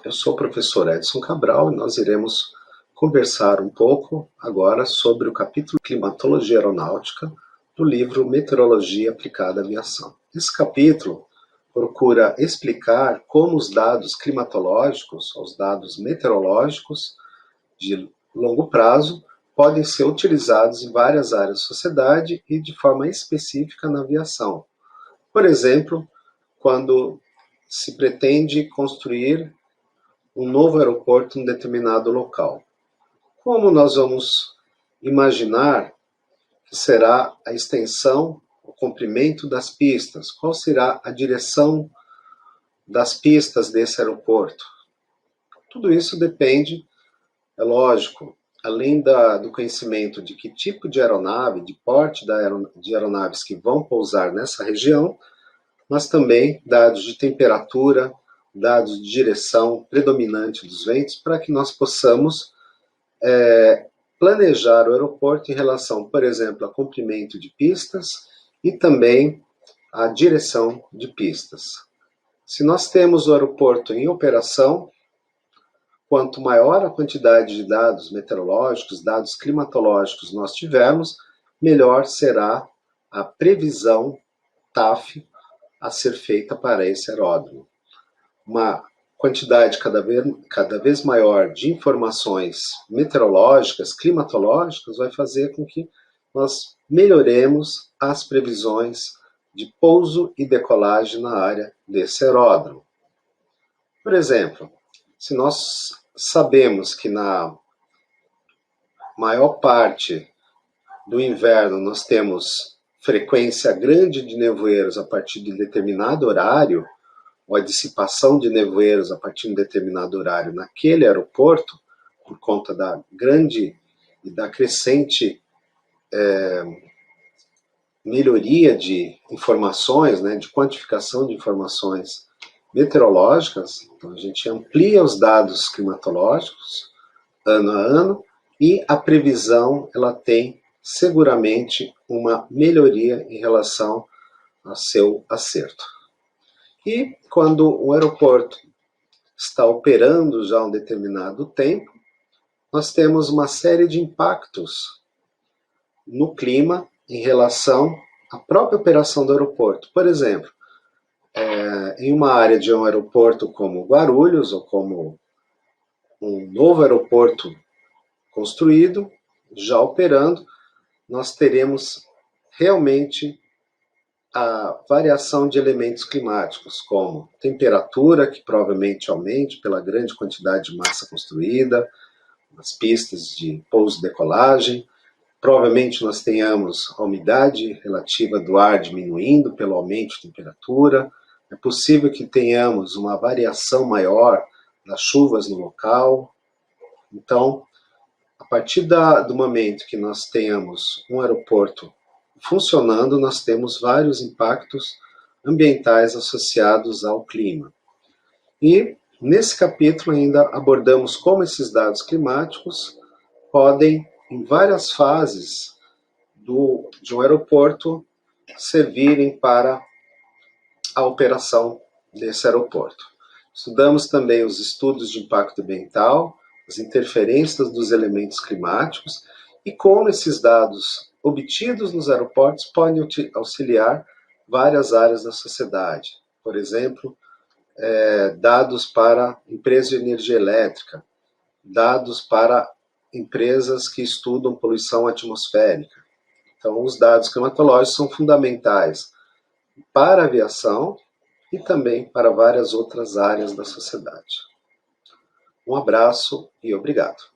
eu sou o professor Edson Cabral e nós iremos conversar um pouco agora sobre o capítulo Climatologia Aeronáutica do livro Meteorologia Aplicada à Aviação. Esse capítulo procura explicar como os dados climatológicos, os dados meteorológicos de longo prazo, podem ser utilizados em várias áreas da sociedade e de forma específica na aviação. Por exemplo, quando se pretende construir um novo aeroporto em determinado local. Como nós vamos imaginar que será a extensão, o comprimento das pistas? Qual será a direção das pistas desse aeroporto? Tudo isso depende, é lógico, além do conhecimento de que tipo de aeronave, de porte de aeronaves que vão pousar nessa região, mas também dados de temperatura, dados de direção predominante dos ventos, para que nós possamos planejar o aeroporto em relação, por exemplo, a comprimento de pistas e também a direção de pistas. Se nós temos o aeroporto em operação, quanto maior a quantidade de dados meteorológicos, dados climatológicos nós tivermos, melhor será a previsão TAF a ser feita para esse aeródromo. Uma quantidade cada vez maior de informações meteorológicas, climatológicas, vai fazer com que nós melhoremos as previsões de pouso e decolagem na área desse aeródromo. Por exemplo, se nós sabemos que na maior parte do inverno nós temos frequência grande de nevoeiros a partir de determinado horário, ou a dissipação de nevoeiros a partir de um determinado horário naquele aeroporto, por conta da grande e da crescente melhoria de informações, de quantificação de informações meteorológicas. Então a gente amplia os dados climatológicos ano a ano e a previsão ela tem seguramente uma melhoria em relação ao seu acerto. E quando o aeroporto está operando já um determinado tempo, nós temos uma série de impactos no clima em relação à própria operação do aeroporto. Por exemplo, em uma área de um aeroporto como Guarulhos, ou como um novo aeroporto construído, já operando, nós teremos realmente a variação de elementos climáticos, como temperatura, que provavelmente aumente pela grande quantidade de massa construída, as pistas de pouso e decolagem. Provavelmente nós tenhamos a umidade relativa do ar diminuindo pelo aumento de temperatura. É possível que tenhamos uma variação maior das chuvas no local. Então, a partir do momento que nós tenhamos um aeroporto funcionando, nós temos vários impactos ambientais associados ao clima. E nesse capítulo ainda abordamos como esses dados climáticos podem, em várias fases de um aeroporto, servirem para a operação desse aeroporto. Estudamos também os estudos de impacto ambiental, as interferências dos elementos climáticos e como esses dados obtidos nos aeroportos podem auxiliar várias áreas da sociedade. Por exemplo, dados para empresas de energia elétrica, dados para empresas que estudam poluição atmosférica. Então, os dados climatológicos são fundamentais para a aviação e também para várias outras áreas da sociedade. Um abraço e obrigado.